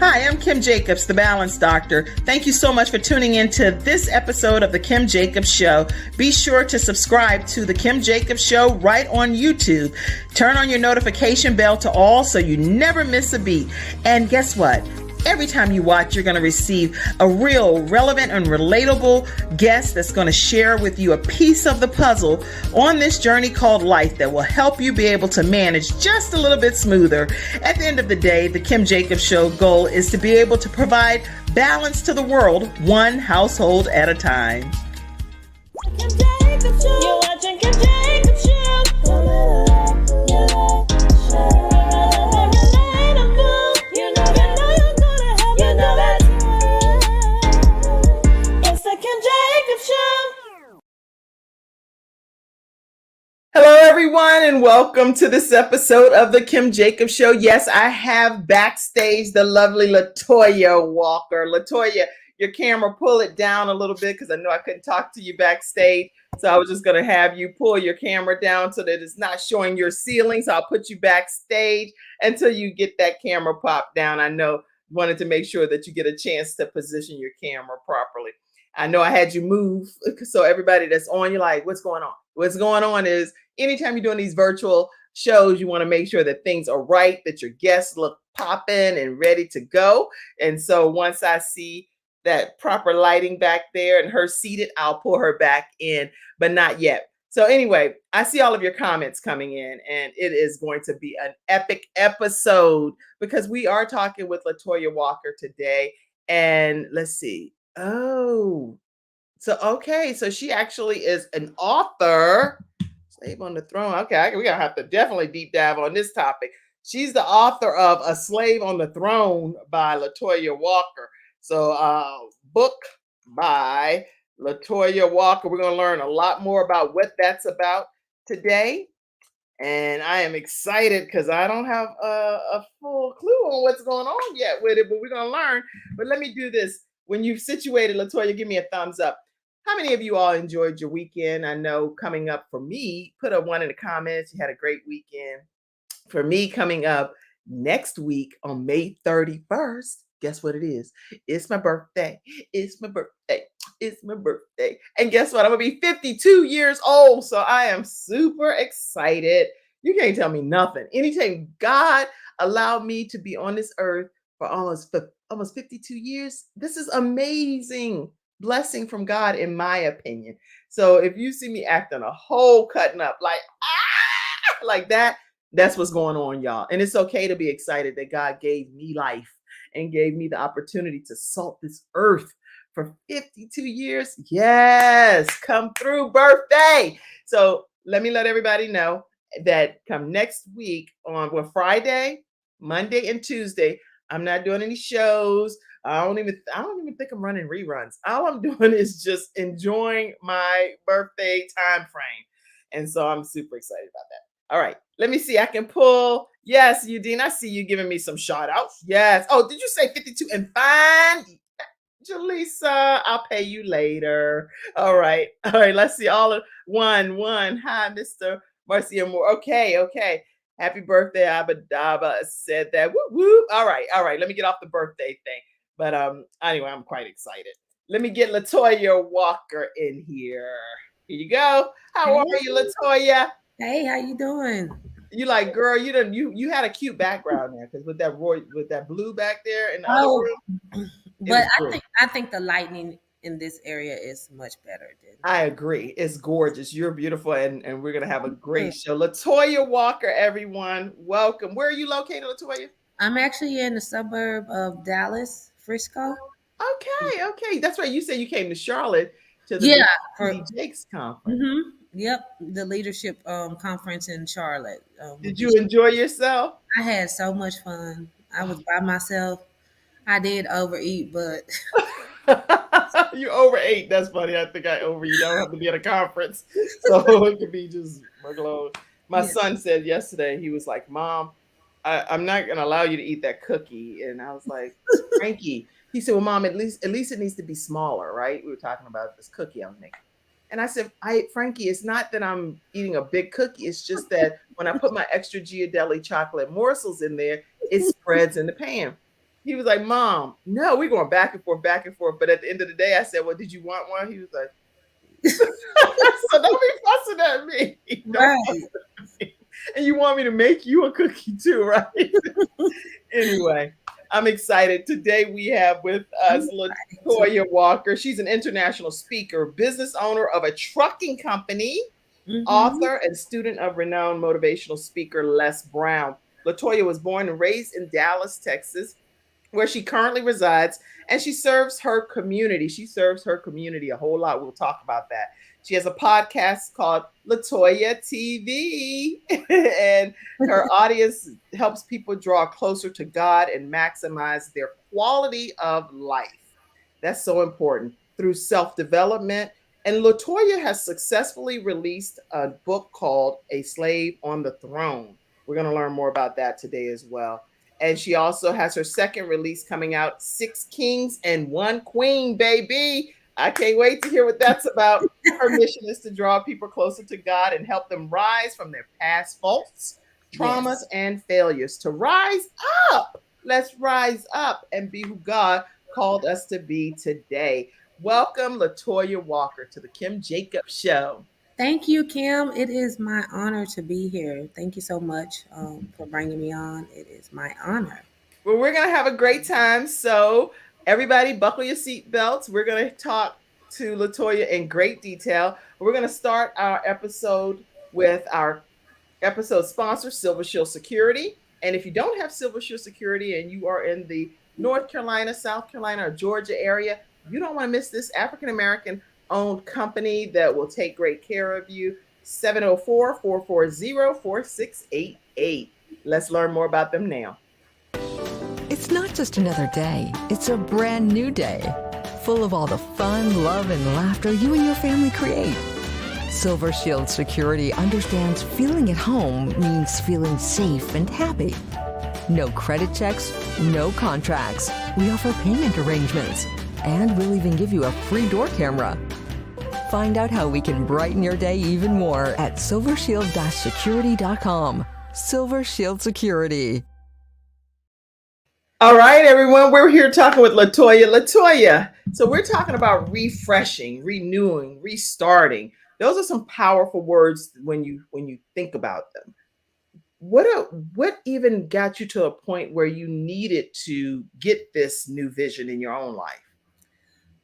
Hi, I'm Kim Jacobs, the Balance Doctor. Thank you so much for tuning in to this episode of The Kim Jacobs Show. Be sure to subscribe to The Kim Jacobs Show right on YouTube. Turn on your notification bell to all so you never miss a beat. And guess what? Every time you watch, you're going to receive a real relevant and relatable guest that's going to share with you a piece of the puzzle on this journey called life that will help you be able to manage just a little bit smoother. At the end of the day, the Kim Jacobs Show goal is to be able to provide balance to the world, one household at a time. Kim Jacobs Show. You're watching Kim Jacobs Show. Hello, everyone, and welcome to this episode of the Kim Jacobs Show. Yes, I have backstage the lovely Latoya Walker. Latoya, your camera, pull it down a little bit because I know I couldn't talk to you backstage. So I was just going to have you pull your camera down so that it's not showing your ceiling. So I'll put you backstage until you get that camera popped down. I know you wanted to make sure that you get a chance to position your camera properly. I know I had you move. So everybody that's on, you're like, what's going on? What's going on is anytime you're doing these virtual shows, you want to make sure that things are right, that your guests look popping and ready to go. And so once I see that proper lighting back there and her seated, I'll pull her back in, but not yet. So anyway, I see all of your comments coming in, and it is going to be an epic episode because we are talking with Latoya Walker today. And let's see. Oh, so okay. So she actually is an author. Slave on the Throne. Okay, we're gonna have to definitely deep dive on this topic. She's the author of A Slave on the Throne by Latoya Walker. So book by Latoya Walker. We're gonna learn a lot more about what that's about today. And I am excited because I don't have a full clue on what's going on yet with it, but we're gonna learn. But let me do this. When you've situated, Latoya, give me a thumbs up. How many of you all enjoyed your weekend? I know coming up for me, put a 1 in the comments. You had a great weekend. For me, coming up next week on May 31st, guess what it is? It's my birthday. It's my birthday. It's my birthday. And guess what? I'm going to be 52 years old. So I am super excited. You can't tell me nothing. Anytime God allowed me to be on this earth for almost 52 years, this is amazing. Blessing from God, in my opinion. So if you see me acting a whole cutting up like that, that's what's going on, y'all. And it's okay to be excited that God gave me life and gave me the opportunity to salt this earth for 52 years. Yes, come through, birthday. So let me let everybody know that come next week on Friday, Monday, and Tuesday, I'm not doing any shows. I don't even think I'm running reruns. All I'm doing is just enjoying my birthday time frame. And so I'm super excited about that. All right. Let me see. I can pull. Yes, Udine, I see you giving me some shout outs. Yes. Oh, did you say 52 and fine? Jaleesa, I'll pay you later. All right. All right. Let's see. All of one. Hi, Mr. Marcia Moore. Okay. Happy birthday, Abadaba said that. Woo. All right. Let me get off the birthday thing. But anyway, I'm quite excited. Let me get Latoya Walker in here. Here you go. How are you, Latoya? Hey, how you doing? You like, girl, you had a cute background there because with that blue back there in the other room. But I think the lighting in this area is much better. I agree. It's gorgeous. You're beautiful, and we're gonna have a great show. Latoya Walker, everyone, welcome. Where are you located, Latoya? I'm actually in the suburb of Dallas, Frisco. Okay. That's right. You said you came to Charlotte to the Jake's conference. Mm-hmm. Yep, the leadership conference in Charlotte. Did you enjoy yourself? I had so much fun. I was by myself. I did overeat, but you overate. That's funny. I think I overeat. I don't have to be at a conference, so it could be just workload. My son said yesterday, he was like, "Mom, I'm not gonna allow you to eat that cookie." And I was like, Frankie. He said, "Well, Mom, at least it needs to be smaller, right?" We were talking about this cookie I'm making. And I said, Frankie, it's not that I'm eating a big cookie. It's just that when I put my extra Ghirardelli chocolate morsels in there, it spreads in the pan. He was like, Mom, no, we're going back and forth, back and forth. But at the end of the day, I said, well, did you want one? He was like, so don't be fussing at me. Don't fuss Right. at me. And you want me to make you a cookie too, right? Anyway, I'm excited. Today we have with I'm us excited too. Latoya Walker. She's an international speaker, business owner of a trucking company, author, and student of renowned motivational speaker Les Brown. Latoya was born and raised in Dallas, Texas, where she currently resides, and she serves her community. She serves her community a whole lot. We'll talk about that. She has a podcast called Latoya TV, and her audience helps people draw closer to God and maximize their quality of life. That's so important through self development. And Latoya has successfully released a book called A Slave on the Throne. We're going to learn more about that today as well. And she also has her second release coming out, Six Kings and One Queen, baby. I can't wait to hear what that's about. Her mission is to draw people closer to God and help them rise from their past faults, traumas, Yes. and failures to rise up. Let's rise up and be who God called us to be today. Welcome, Latoya Walker, to the Kim Jacobs Show. Thank you, Kim. It is my honor to be here. Thank you so much for bringing me on. It is my honor. Well, we're going to have a great time. So, everybody, buckle your seatbelts. We're going to talk to Latoya in great detail. We're going to start our episode with our episode sponsor, Silver Shield Security. And if you don't have Silver Shield Security and you are in the North Carolina, South Carolina, or Georgia area, you don't want to miss this African American owned company that will take great care of you. 704-440-4688. Let's learn more about them now. It's not just another day, it's a brand new day, full of all the fun, love, and laughter you and your family create. Silver Shield Security understands feeling at home means feeling safe and happy. No credit checks, no contracts. We offer payment arrangements, and we'll even give you a free door camera. Find out how we can brighten your day even more at silvershield-security.com. Silver Shield Security. All right, everyone, we're here talking with Latoya. Latoya, so we're talking about refreshing, renewing, restarting. Those are some powerful words when you think about them. What even got you to a point where you needed to get this new vision in your own life?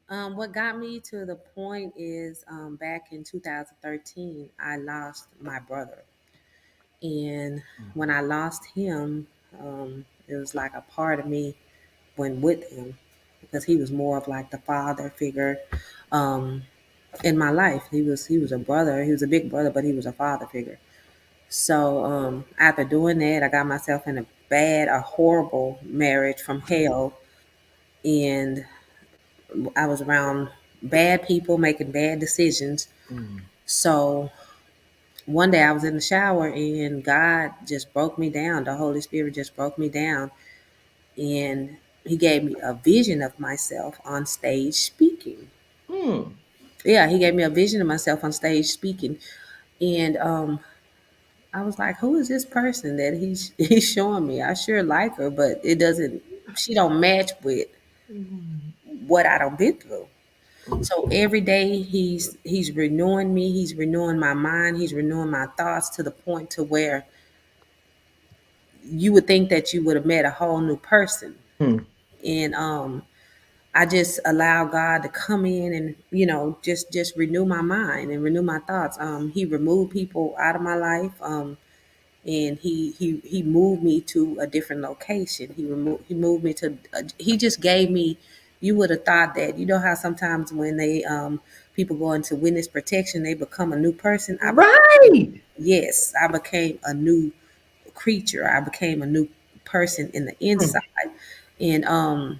What got me to the point is back in 2013, I lost my brother. And when I lost him, it was like a part of me went with him because he was more of like the father figure in my life. He was a brother. He was a big brother, but he was a father figure. So after doing that, I got myself in a horrible marriage from hell, and I was around bad people making bad decisions. So one day I was in the shower and God just broke me down. The Holy Spirit just broke me down, and He gave me a vision of myself on stage speaking. Hmm. Yeah, He gave me a vision of myself on stage speaking, and I was like, "Who is this person that he's showing me? I sure like her, but it doesn't. She don't match with what I done been through." So every day he's renewing me, he's renewing my mind, he's renewing my thoughts to the point to where you would think that you would have met a whole new person. Hmm. And I just allow God to come in and just renew my mind and renew my thoughts. He removed people out of my life, and he moved me to a different location. He moved me to. He just gave me. You would have thought that how sometimes when they people go into witness protection, they become a new person. Right. Yes, I became a new creature. I became a new person in the inside, and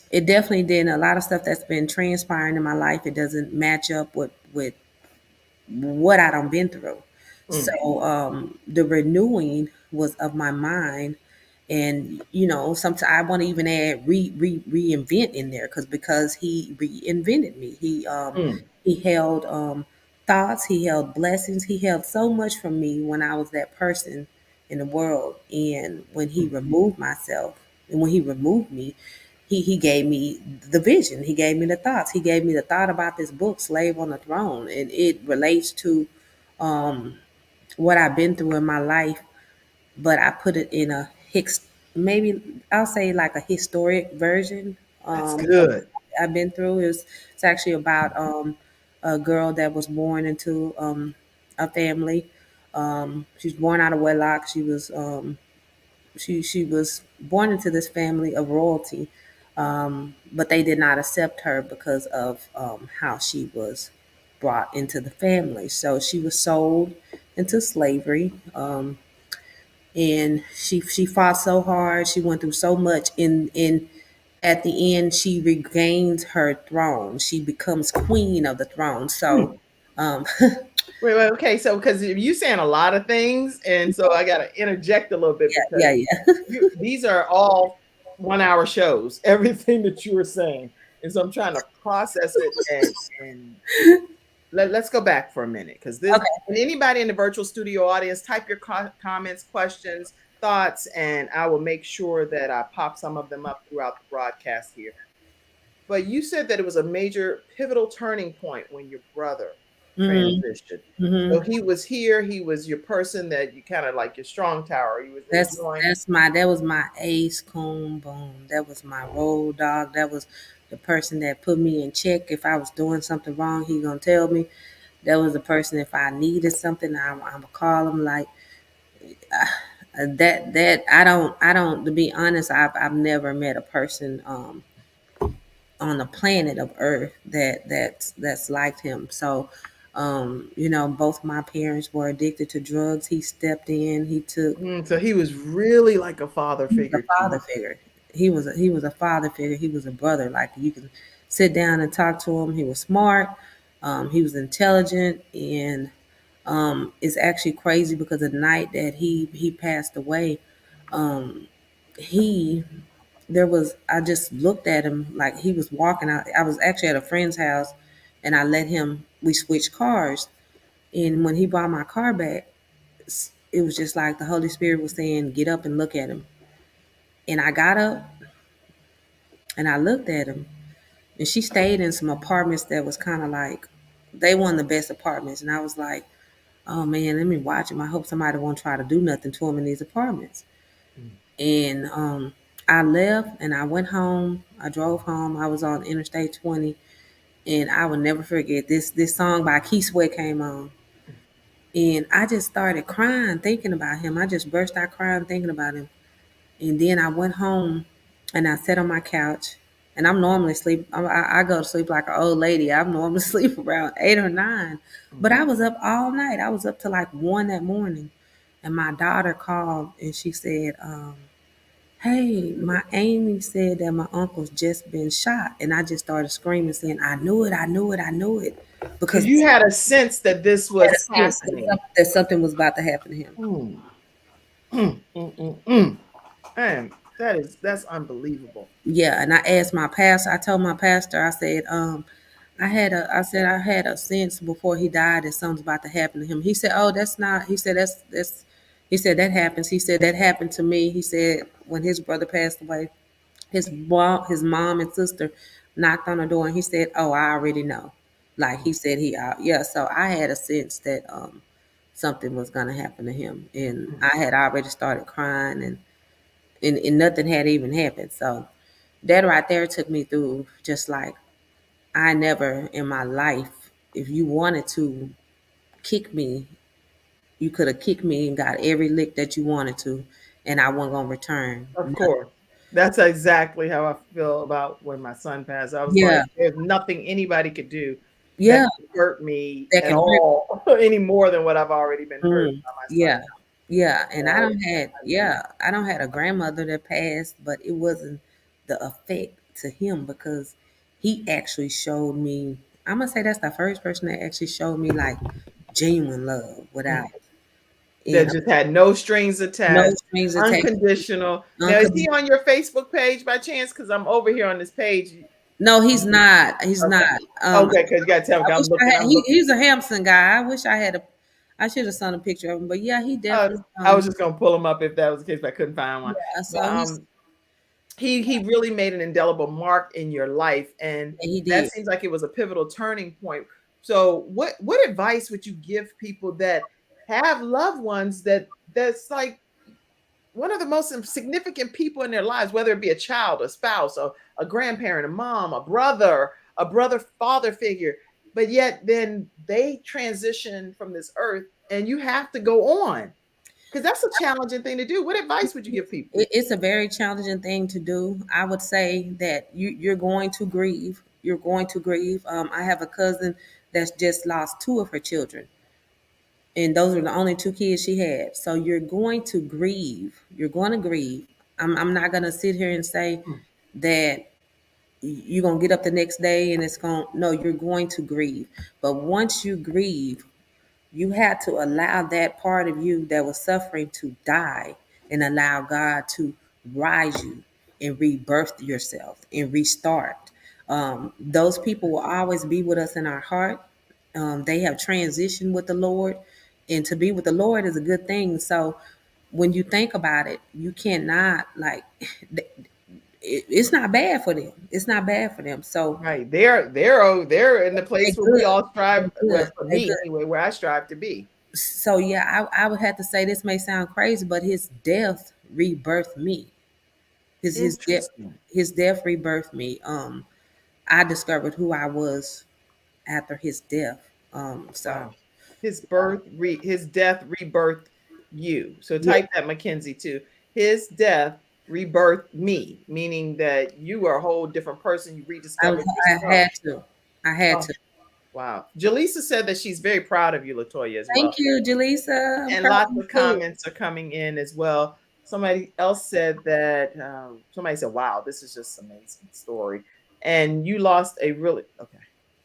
it definitely did. A lot of stuff that's been transpiring in my life, it doesn't match up with what I done been through. So the renewing was of my mind, and sometimes I want to even add reinvent in there because he reinvented me. He held thoughts, he held blessings, he held so much from me when I was that person in the world, and when he removed myself, and when he removed me, he gave me the vision. He gave me the thoughts. He gave me the thought about this book, Slave on the Throne, and it relates to um, what I've been through in my life, but I put it in a maybe I'll say like a historic version That's of good. what I've been through. It's actually about a girl that was born into a family. She was born out of wedlock. She was born into this family of royalty, but they did not accept her because of how she was brought into the family. So she was sold into slavery. And she fought so hard. She went through so much. In at the end, she regains her throne. She becomes queen of the throne. So, um, Wait, okay. So, because you saying a lot of things, and so I got to interject a little bit because yeah. these are all 1 hour shows. Everything that you were saying, and so I'm trying to process it and let's go back for a minute because this. Okay. And anybody in the virtual studio audience, type your comments, questions, thoughts, and I will make sure that I pop some of them up throughout the broadcast here. But you said that it was a major pivotal turning point when your brother Mhm, transitioned. So mhm. he was here. He was your person that you kind of like your strong tower. He was enjoying. That was my ace coon boom. That was my road dog. That was the person that put me in check. If I was doing something wrong, he gonna tell me. That was the person if I needed something, I'm gonna call him. Like that. I don't. To be honest, I've never met a person on the planet of Earth that's like him. So, both my parents were addicted to drugs. He stepped in. He took. So he was really like a father He was a figure to father you. figure. He was a father figure. He was a brother. Like you can sit down and talk to him. He was smart. He was intelligent, and it's actually crazy because the night that he passed away, um, he there was I just looked at him like he was walking out. I was actually at a friend's house, and I let him. We switched cars, and when he brought my car back, it was just like the Holy Spirit was saying, "Get up and look at him." And I got up and I looked at him, and she stayed in some apartments that was kind of like they weren't the best apartments, and I was like, "Oh man, let me watch him. I hope somebody won't try to do nothing to him in these apartments." And I left and I went home. I drove home. I was on Interstate 20, and I will never forget this song by Key Sweat came on, and I just started crying thinking about him. I just burst out crying thinking about him. And then I went home and I sat on my couch. And I'm normally sleep. I go to sleep like an old lady. I'm normally sleep around 8 or 9, but I was up all night. I was up to like 1 that morning, and my daughter called and she said, "Hey, my Amy said that my uncle's just been shot," and I just started screaming, saying, "I knew it! I knew it! I knew it!" Because Because you had a sense that this I had was a sense happening. that something was about to happen to him. Mm, mm. Man, that's unbelievable. Yeah, and I asked my pastor. I told my pastor, I said, I had a sense before he died that something's about to happen to him. He said, "Oh, that's not." He said, "That's." He said that happens. He said that happened to me. He said when his brother passed away, his mom and sister knocked on the door, and he said, "Oh, I already know." Like he said, yeah. So I had a sense that something was gonna happen to him, and I had already started crying, and nothing had even happened. So that right there took me through just like I never in my life, if you wanted to kick me, you could have kicked me and got every lick that you wanted to, and I wasn't gonna return. Of course. That's exactly how I feel about when my son passed. I was Yeah, like, there's nothing anybody could do that yeah, could hurt me that at can hurt. all, any more than what I've already been hurt by my son. Yeah, yeah, and So I don't had a grandmother that passed, but it wasn't the effect to him because he actually showed me. I'm gonna say that's the first person that actually showed me like genuine love without, you that know, just had no strings no attached, strings attached. unconditional. Now, is he Unconditional. on your Facebook page by chance? Because I'm over here on this page. No, he's not. He's Okay. not. Okay, because you gotta tell I me. I'm wish I looking. had. I'm looking. He's a Hampson guy. I wish I had a. I should have sent a picture of him, but yeah, he definitely. I was just gonna pull him up if that was the case, but I couldn't find one. Yeah. But So he really made an indelible mark in your life, and And he that did. seems like it was a pivotal turning point. So what advice would you give people that have loved ones that's like one of the most significant people in their lives, whether it be a child, a spouse, a grandparent, a mom, a brother father figure, but yet then they transition from this earth and you have to go on, because that's a challenging thing to do. What advice would you give people? It's a very challenging thing to do. I would say that you're going to grieve. You're going to grieve. I have a cousin that's just lost two of her children, and those are the only two kids she had. So you're going to grieve. You're going to grieve. I'm not going to sit here and say that you're going to get up the next day and it's going, no, you're going to grieve. But once you grieve, you had to allow that part of you that was suffering to die and allow God to rise you and rebirth yourself and restart. Those people will always be with us in our heart. They have transitioned with the Lord, and to be with the Lord is a good thing. So when you think about it, you cannot like it's not bad for them. It's not bad for them. So Right. They're in the they place where we good. all They strive, well, good. for They me good. anyway, where I strive to be. So yeah, I would have to say this may sound crazy, but his death rebirthed me. His death Interesting. his death rebirthed me. I discovered who I was after his death. So Wow. His death rebirthed you. So yeah, type that, Mackenzie, too. His death rebirthed me, meaning that you are a whole different person. You I was rediscovered I yourself. had to. I had Oh, to. wow. Jaleesa said that she's very proud of you, Latoya, as Thank well. you, Jaleesa. I'm And proud lots of you of too. comments are coming in as well. Somebody else said that somebody said, "Wow, this is just an amazing story." And you lost a really okay.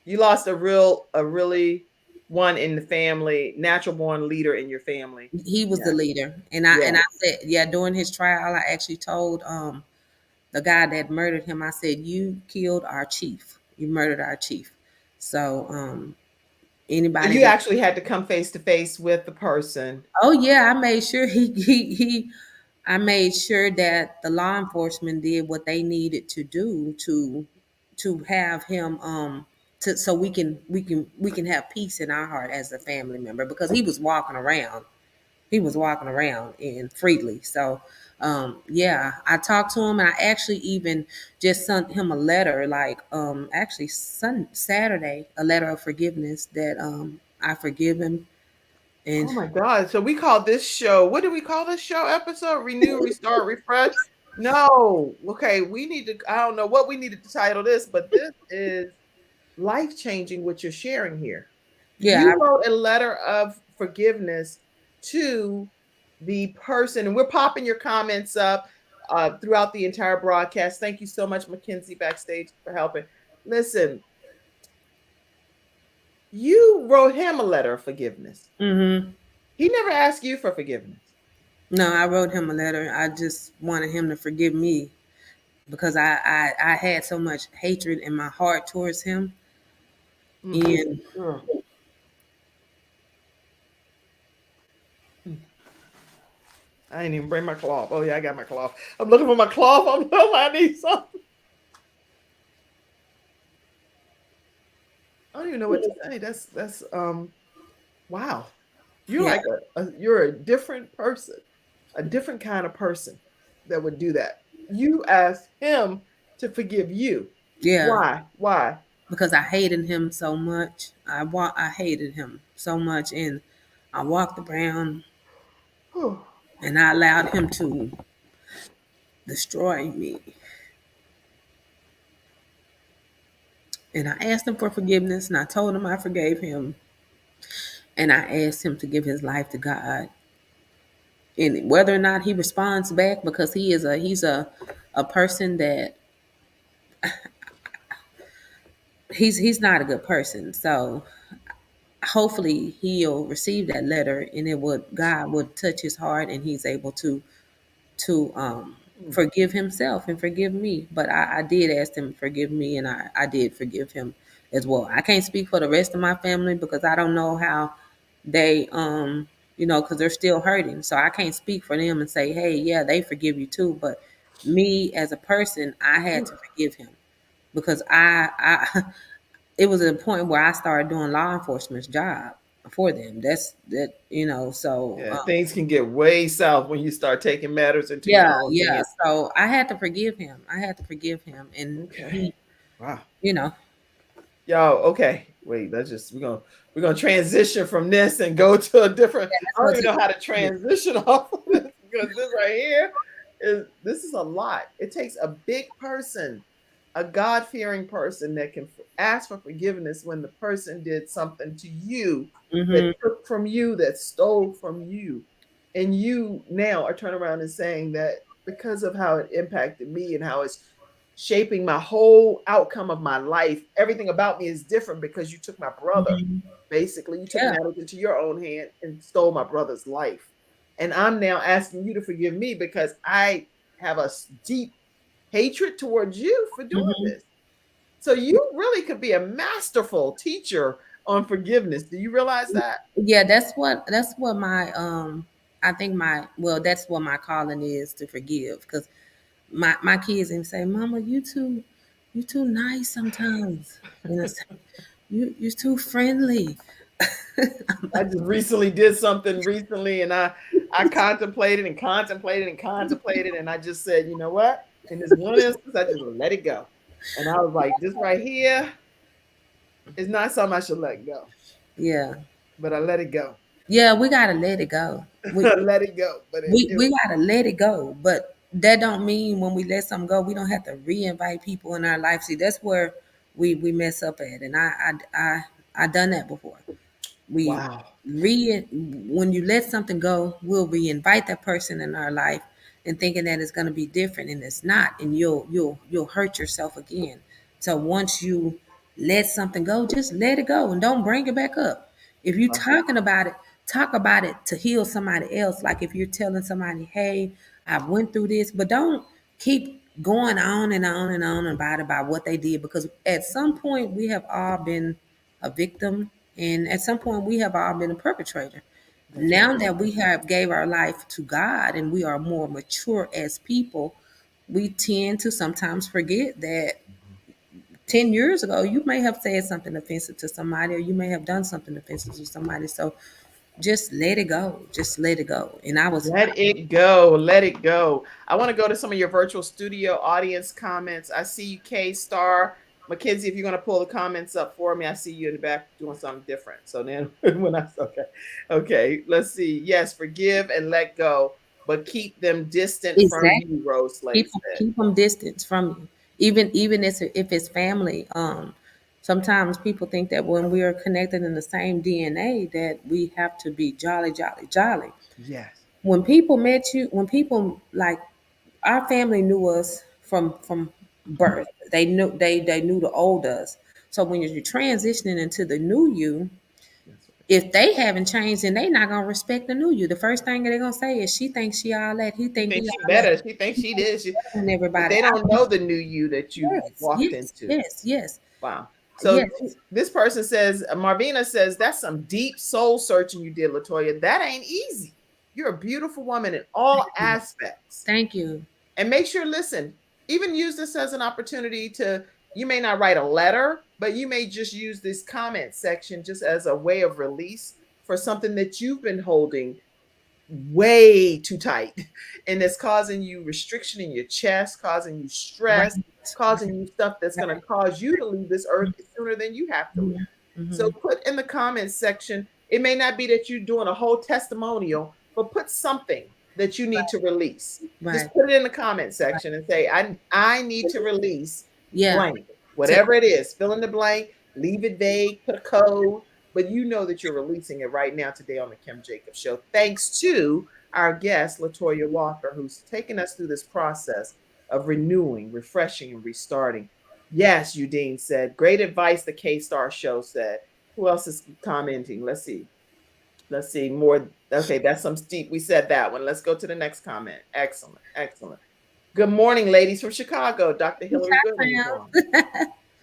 You lost a really one in the family, natural born leader in your family. He was Yeah, the leader, yeah. and I said, yeah, during his trial, I actually told the guy that murdered him, I said, you killed our chief. You murdered our chief. So So anybody you that, actually had to come face to face with the person. oh yeah, I made sure he I made sure that the law enforcement did what they needed to do to have him to so we can have peace in our heart as a family member, because he was walking around. He was walking around and freely. So yeah, I talked to him, and I actually even just sent him a letter, like actually Saturday, a letter of forgiveness that I forgive him. And Oh my God. So we call this show, what do we call this show episode? Renew, restart, refresh? No. Okay. We need to, I don't know what we needed to title this, but this is life changing what you're sharing here. yeah, You wrote a letter of forgiveness to the person, and we're popping your comments up throughout the entire broadcast. Thank you so much, Mackenzie, backstage, for helping. Listen, you wrote him a letter of forgiveness. mm-hmm. He never asked you for forgiveness. No, I wrote him a letter. I just wanted him to forgive me because I had so much hatred in my heart towards him. Mm. And Ugh. I didn't even bring my cloth. Oh yeah, I got my cloth. I'm looking for my cloth. I need something. I don't even know what to say. That's wow. You're yeah, like you're a different person, a different kind of person that would do that. You asked him to forgive you. yeah, Why? Why? because I hated him so much. I hated him so much, and I walked around Whew. and I allowed him to destroy me. And I asked him for forgiveness, and I told him I forgave him, and I asked him to give his life to God. And whether or not he responds back, because he's a person that he's not a good person. So hopefully he'll receive that letter, and it would God would touch his heart, and he's able to Mm. forgive himself and forgive me. But I did ask him to forgive me, and I did forgive him as well. I can't speak for the rest of my family because I don't know how they because they're still hurting. So I can't speak for them and say, hey, yeah, they forgive you too. But me as a person, I had to forgive him because I it was a point where I started doing law enforcement's job for them. That's that, so Yeah, things can get way south when you start taking matters into your yeah, own yeah. hands. So I had to forgive him. I had to forgive him. And Okay. he, Wow. you know, Y'all, okay. Wait, that's just we're gonna transition from this and go to a different. that's I don't what even know how to transition off of this because this right here is a lot. It takes a big person, a God-fearing person that can ask for forgiveness when the person did something to you that hmm took from you, that stole from you. And you now are turning around and saying that because of how it impacted me and how it's shaping my whole outcome of my life. Everything about me is different because you took my brother. Basically, you took yeah, matters into your own hand and stole my brother's life. And I'm now asking you to forgive me because I have a deep hatred towards you for doing hmm this. So you really could be a masterful teacher on forgiveness. Do you realize that? yeah. That's what my I think that's what my calling is, to forgive, because my kids even say, "Mama, you too nice sometimes. You're too friendly." I just recently did something recently and I contemplated and contemplated and contemplated and I just said, you know what? In this one instance, I just let it go. And I was like, this right here is not something I should let go. Yeah, But I let it go. yeah. We gotta let it go. I let it go. But We gotta let it go, but that don't mean when we let something go, we don't have to re-invite people in our life. See, that's where we mess up at, and I done that before. We wow. when you let something go, we'll re-invite that person in our life and thinking that it's going to be different, and it's not, and you'll hurt yourself again. So once you let something go, just let it go and don't bring it back up. If you're Wow. talking about it, talk about it to heal somebody else. Like if you're telling somebody, "Hey, I went through this," but don't keep going on and on and on about what they did, because at some point we have all been a victim, and at some point we have all been a perpetrator. That's right. Now that we have gave our life to God and we are more mature as people, we tend to sometimes forget that 10 years ago you may have said something offensive to somebody, or you may have done something offensive to somebody. So just let it go. Just let it go. And I was Let it go. Let it go. I want to go to some of your virtual studio audience comments. I see you, K Star. Mackenzie, if you're going to pull the comments up for me, I see you in the back doing something different. So then okay, let's see. Yes, forgive and let go, but keep them distant from exactly you, Rose Slade said. keep them distance from you. Even if it's family. Sometimes people think that when we are connected in the same DNA that we have to be jolly, jolly, jolly. Yes. When people met you, when people like our family knew us from birth. They knew the old us. So when you're transitioning into the new you, That's right. if they haven't changed, then they not gonna respect the new you. The first thing they're gonna say is, "She thinks she all that. He She think he thinks she all that." better. She thinks she did. And But everybody, they don't know the new you that you yes, walked yes, into. yes, yes, Wow. So yes. this person says, Marvina says, that's some deep soul searching you did, Latoya. That ain't easy. You're a beautiful woman in all aspects. Thank you. And make sure, listen, even use this as an opportunity to, you may not write a letter, but you may just use this comment section just as a way of release for something that you've been holding way too tight and it's causing you restriction in your chest, causing you Right, stress, causing you stuff that's going to right. cause you to leave this earth sooner than you have to leave. So Mm-hmm. put in the comments section, it may not be that you're doing a whole testimonial, but put something that you need to release. Just Right, put it in the comment right. section and say, I need to release Yeah. blank, whatever it is, fill in the blank, leave it vague, put a code, but you know that you're releasing it right now today on the Kim Jacobs Show. Thanks to our guest, Latoya Walker, who's taken us through this process of renewing, refreshing, and restarting. Yes, Udine said, great advice, the K Star Show said. Who else is commenting? Let's see. Let's see. More. Okay, that's some steep. We said that one. Let's go to the next comment. Excellent. Excellent. Good morning, ladies from Chicago. Dr. Hillary Goodman is on.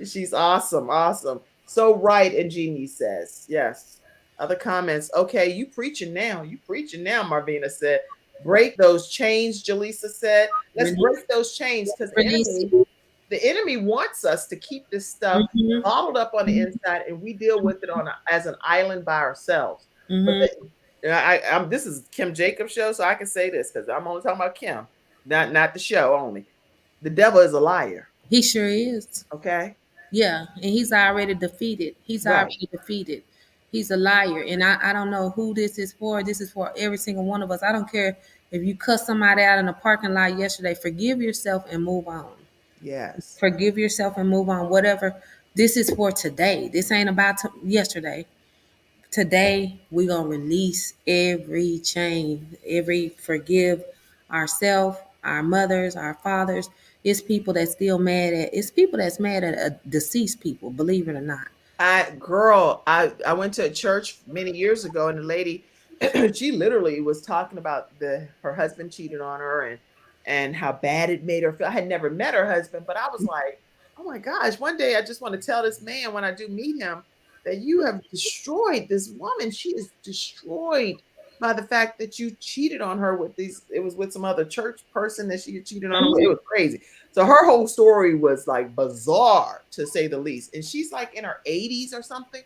She's awesome, awesome. So right, and Jeannie says, yes. Other comments. Okay, you preaching now. You preaching now, Marvina said. break those chains. Jaleesa said, let's Release, break those chains because release it. the enemy wants us to keep this stuff Mhm, bottled up on the inside, and we deal with it as an island by ourselves. But mhm. this is Kim Jacobs show, so I can say this because I'm only talking about Kim, not the show only. The devil is a liar. He sure is. Okay, Yeah, and he's already defeated. He's right? already defeated. He's a liar. And I don't know who this is for. This is for every single one of us. I don't care if you cuss somebody out in a parking lot yesterday. Forgive yourself and move on. Yes. Forgive yourself and move on. Whatever. This is for today. This ain't about yesterday. Today, we're going to release every chain, every forgive ourselves, our mothers, our fathers. It's people that's still mad at, it's people that's mad at deceased people, believe it or not. I went to a church many years ago, and the lady, she literally was talking about her husband cheated on her, and how bad it made her feel. I had never met her husband, but I was like, oh my gosh, one day I just want to tell this man when I do meet him that you have destroyed this woman. She is destroyed by the fact that you cheated on her with it was with some other church person that she had cheated on her with. It was crazy. So her whole story was like bizarre to say the least. And she's like in her 80s or something.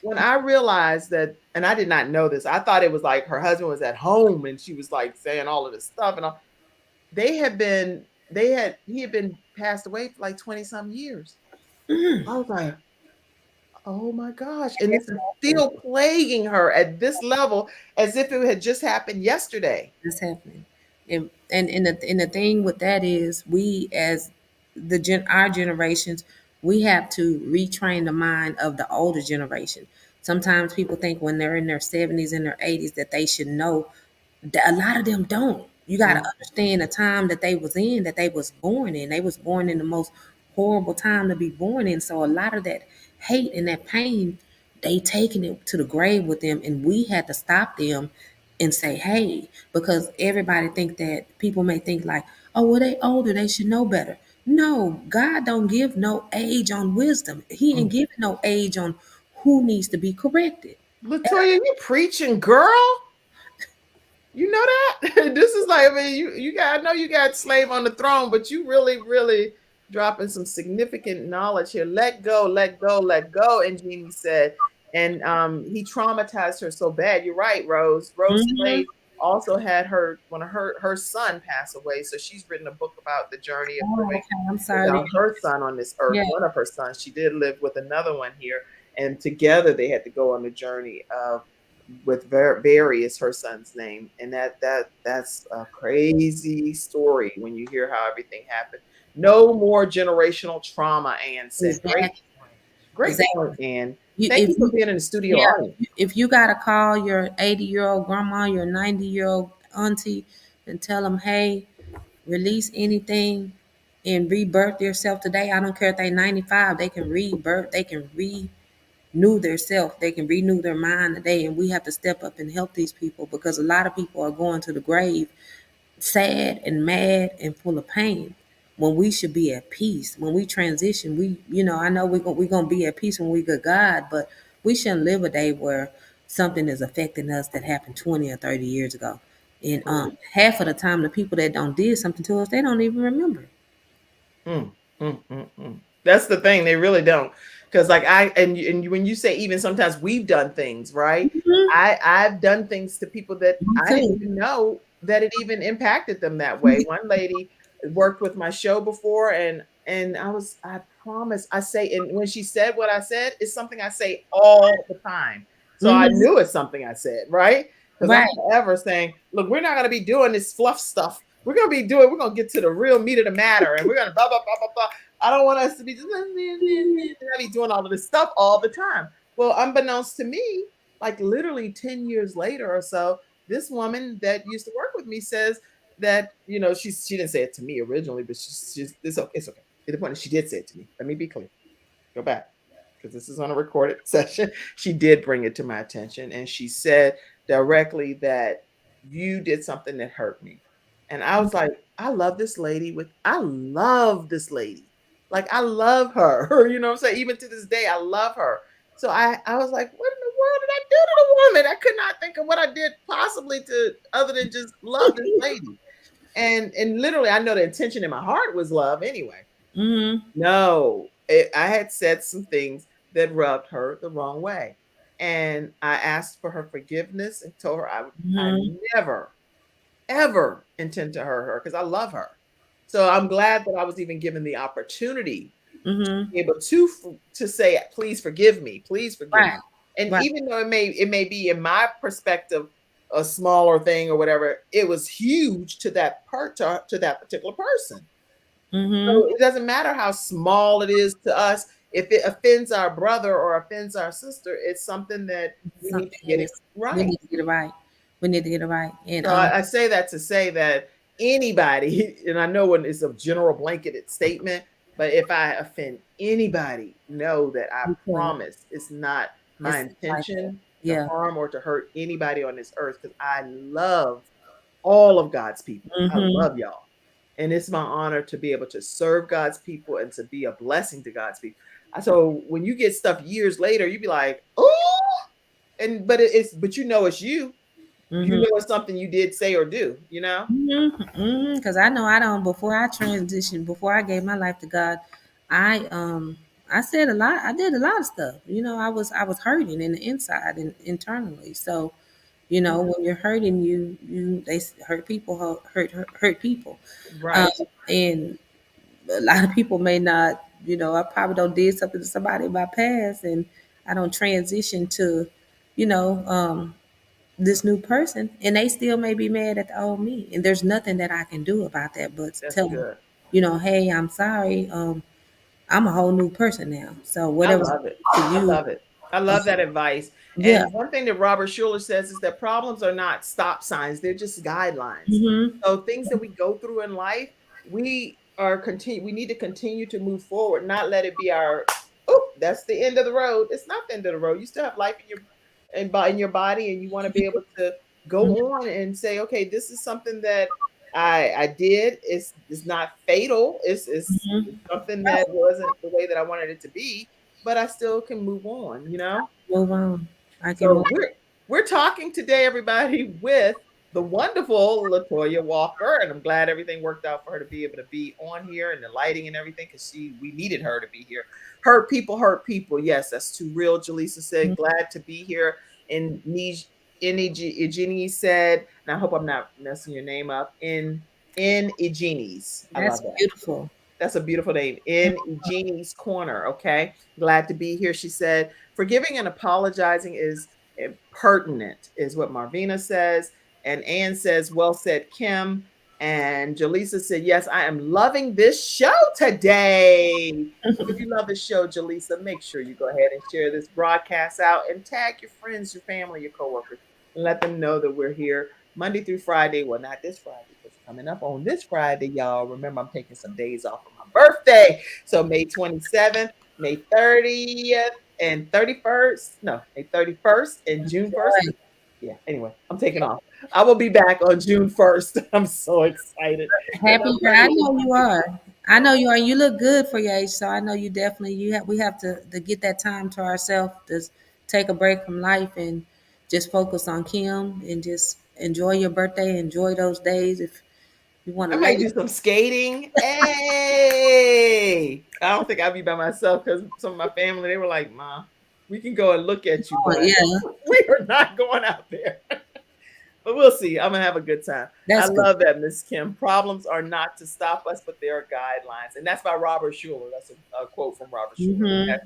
When I realized that, and I did not know this, I thought it was like her husband was at home and she was like saying all of this stuff and all. He had been passed away for like 20 some years. I was like, oh my gosh. And this is still plaguing her at this level as if it had just happened yesterday. That's happening. And the thing with that is we as our generations, we have to retrain the mind of the older generation. Sometimes people think when they're in their 70s and their 80s that they should know. A lot of them don't. You got to Mm. understand the time that they was in, that they was born in. They was born in the most horrible time to be born in. So a lot of that hate and that pain, they taking it to the grave with them, and we had to stop them and say, hey, because everybody think that people may think like, oh, well, they older, they should know better. No, God don't give no age on wisdom. He ain't Mm. giving no age on who needs to be corrected. Latoya, you preaching, girl? You know that? This is like, I mean, you got, I know you got slave on the throne, but you really, really dropping some significant knowledge here. Let go, let go, let go. And Jeannie said, and he traumatized her so bad. You're right, Rose. Rose Mhm. Slade also had one of her son pass away. So she's written a book about the journey of Oh, grief okay. I'm sorry to without hear. her son on this earth. Yeah. One of her sons. She did live with another one here. And together they had to go on the journey of with various her son's name, and that's a crazy story when you hear how everything happened. No more generational trauma, Ann said. Exactly. Great point, Exactly. Ann. You, Thank if you for you, being in the studio yeah, audience. if you gotta call your 80-year-old grandma, your 90-year-old auntie, and tell them, hey, release anything and rebirth yourself today. I don't care if they 95, they can rebirth, they can renew their self, they can renew their mind today. And we have to step up and help these people because a lot of people are going to the grave sad and mad and full of pain when we should be at peace. When we transition, I know we're gonna be at peace when we get God, but we shouldn't live a day where something is affecting us that happened 20 or 30 years ago. And half of the time, the people that don't did something to us, they don't even remember. Mm, That's the thing; they really don't. Because like when you say even sometimes we've done things, right? Mhm. I've done things to people that Me I didn't too. even know that it even impacted them that way. One lady worked with my show before, and I promise I say, and when she said what I said, it's something I say all the time. So I Mhm. knew it's something I said, right? Because I'm Right. forever saying, look, we're not going to be doing this fluff stuff. We're going to get to the real meat of the matter, and we're going to blah, blah, blah, blah, blah. I don't want us to be just I be doing all of this stuff all the time. Well, unbeknownst to me, like literally 10 years later or so, this woman that used to work with me says that, she didn't say it to me originally, but she's it's okay. It's okay. The point is she did say it to me. Let me be clear. Go back because this is on a recorded session. She did bring it to my attention and she said directly that you did something that hurt me. And I was like, I love this lady. Like I love her. You know what I'm saying? Even to this day, I love her. So I was like, what in the world did I do to the woman? I could not think of what I did possibly to other than just love this lady. And literally, I know the intention in my heart was love anyway. Mm-hmm. No, I had said some things that rubbed her the wrong way. And I asked for her forgiveness and told her I Mm-hmm. never, ever intend to hurt her because I love her. So I'm glad that I was even given the opportunity Mm-hmm. be able to say, please forgive me, please forgive me. Right. And Right. even though it may be in my perspective a smaller thing or whatever, it was huge to that to that particular person. So Mm-hmm. it doesn't matter how small it is to us. If it offends our brother or offends our sister, it's something that we need to And get it it's we right. need to get it right. We need to get it right. And So I say that to say that anybody, and I know when it's a general blanketed statement, but if I offend anybody, know that I okay, promise it's not my it's like that. intention to Yeah. harm or to hurt anybody on this earth because I love all of God's people. I Mm-hmm. love y'all. And it's my honor to be able to serve God's people and to be a blessing to God's people. So when you get stuff years later, you be like, oh, but you know it's you. You Mm-hmm. know it's something you did say or do, you know? Mm-hmm. Because I know I don't. Before I transitioned, before I gave my life to God, I said a lot. I did a lot of stuff. I was hurting in the inside and internally. So, Mhm. when you're hurting, hurt people hurt people, um, Right. and a lot of people may not. I probably don't did something to somebody in my past, and I don't transition to, you know, um, this new person, and they still may be mad at the old me, and there's nothing that I can do about that but That's tell them, good. hey, I'm sorry. I'm a whole new person now, so I whatever's love it. to I you. love it. I um, love that advice. yeah. And one thing that Robert Schuller says is that problems are not stop signs, they're just guidelines. Hmm. So things that we go through in life, we need to continue to move forward, not let it be our oh, that's the end of the road. It's not the end of the road. You still have life in your body and you want to be able to go on and say, okay, this is something that I did. It's not fatal. It's something that wasn't the way that I wanted it to be, but I still can move on, you know? Move on. I can So move. we're talking today, everybody, with the wonderful Latoya Walker, and I'm glad everything worked out for her to be able to be on here and the lighting and everything because we needed her to be here. Hurt people, hurt people. Yes, that's too real. Jaleesa said, glad to be here. And Igini said, and I hope I'm not messing your name up. In Igini's. I That's love that. beautiful. That's a beautiful name. In Jeannie's Corner. Okay. Glad to be here. She said, forgiving and apologizing is pertinent, is what Marvina says. And Ann says, well said, Kim. And Jaleesa said, yes, I am loving this show today. So if you love the show, Jaleesa, make sure you go ahead and share this broadcast out and tag your friends, your family, your coworkers, and let them know that we're here Monday through Friday. Well, not this Friday, because coming up on this Friday, y'all, remember I'm taking some days off for my birthday. So May 27th, May 30th, and 31st. No, May 31st and June 1st. Right. Yeah, anyway, I'm taking off. I will be back on June 1st. I'm so excited. Happy I know you are. I know you are. You look good for your age, so I know you definitely we have to get that time to ourselves to take a break from life and just focus on Kim and just enjoy your birthday, enjoy those days. If you want to I lay might do some skating. Hey, I don't think I'll be by myself because some of my family, they were like, Ma, we can go and look at you, on, but yeah, we are not going out there. But we'll see. I'm gonna have a good time. I that's good. love that, Miss Kim. Problems are not to stop us, but they are guidelines. And that's by Robert Schuller. That's a quote from Robert Schuller. Hmm. Okay.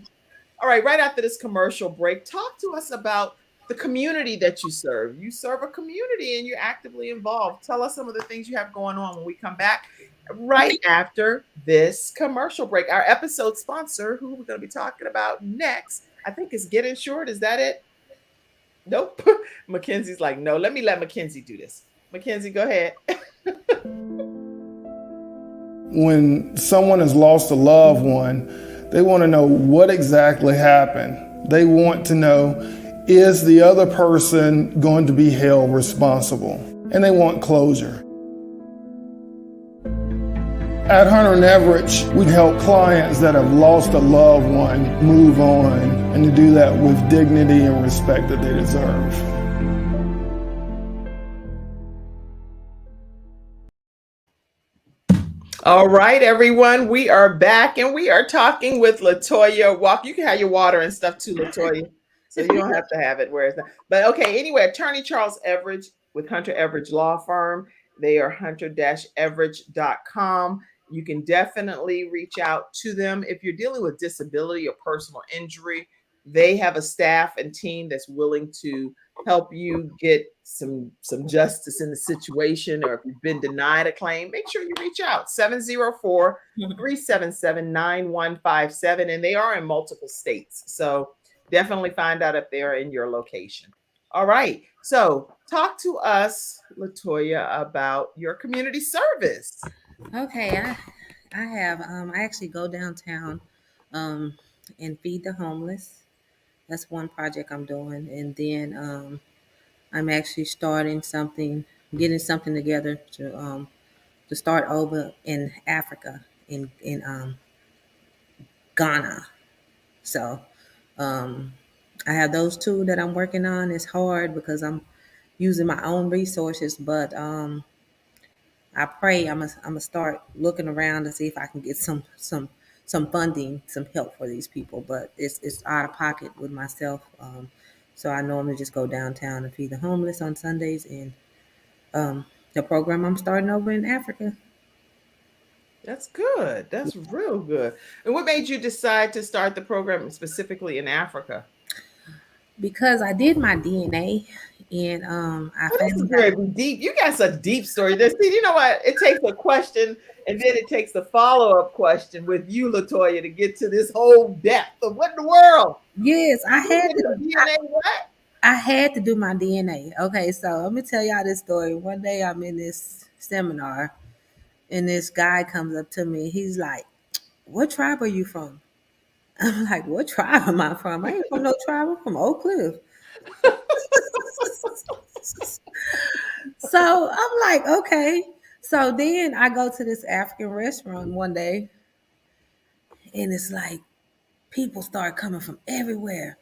All right, right after this commercial break, talk to us about the community that you serve. You serve a community and you're actively involved. Tell us some of the things you have going on when we come back right after this commercial break. Our episode sponsor, who we're going to be talking about next, I think is Get Insured. Is that it? Nope. Mackenzie's like, no, let Mackenzie do this. Mackenzie, go ahead. When someone has lost a loved one, they want to know what exactly happened. They want to know, is the other person going to be held responsible? And they want closure. At Hunter and Everett, we help clients that have lost a loved one move on and to do that with dignity and respect that they deserve. All right, everyone, we are back and we are talking with Latoya Walker. You can have your water and stuff too, Latoya, so you don't have to have it where it's not. But okay, anyway, Attorney Charles Everidge with Hunter Everidge Law Firm. They are hunter-everidge.com. You can definitely reach out to them if you're dealing with disability or personal injury. They have a staff and team that's willing to help you get some justice in the situation, or if you've been denied a claim, make sure you reach out. 704-377-9157. And they are in multiple states. So definitely find out if they're in your location. All right. So talk to us, Latoya, about your community service. Okay, I have I actually go downtown and feed the homeless. That's one project I'm doing, and then I'm actually starting something, getting something together to start over in Africa, in Ghana. So I have those two that I'm working on. It's hard because I'm using my own resources, but I pray I'm gonna start looking around to see if I can get some funding, some help for these people. But it's out of pocket with myself. So I normally just go downtown and feed the homeless on Sundays, and the program I'm starting over in Africa. That's good. That's real good. And what made you decide to start the program specifically in Africa? Because I did my DNA, and I Oh, this is found very out. deep. You got a deep story. This, see, you know what? It takes a question and then it takes a follow-up question with you, Latoya, to get to this whole depth of what in the world? Yes, You did your DNA what? I had to do my DNA. Okay, so let me tell y'all this story. One day I'm in this seminar, and this guy comes up to me. He's like, "What tribe are you from?" I'm like, "What tribe am I from? I ain't from no tribe. I'm from Oak Cliff." So I'm like, "Okay." So then I go to this African restaurant one day, and it's like people start coming from everywhere.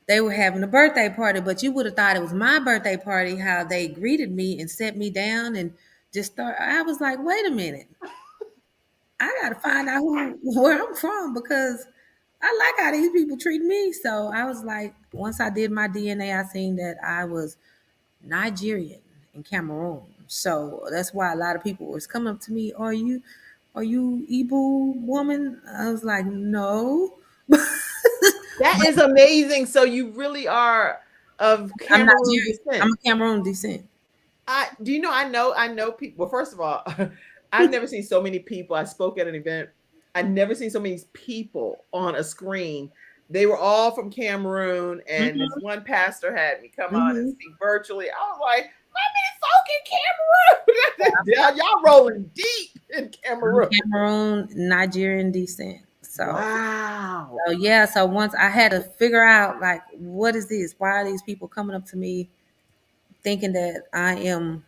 They were having a birthday party, but you would have thought it was my birthday party, how they greeted me and set me down and just start. I was like, wait a minute. I got to find out where I'm from, because I like how these people treat me. So I was like, once I did my DNA, I seen that I was Nigerian and Cameroon. So that's why a lot of people was coming up to me, are you Igbo woman? I was like, no. That is amazing. So you really are of I'm Cameroon Nigerian. descent. I'm a Cameroon descent. I do you know I know people. Well, first of all, I've never seen so many people. I spoke at an event. I've never seen so many people on a screen. They were all from Cameroon, and this one pastor had me come on and speak virtually. I was like, "My folk in Cameroon, y'all rolling deep in Cameroon." Cameroon, Nigerian descent. So, Wow. so yeah, so once I had to figure out, like, what is this? Why are these people coming up to me thinking that I am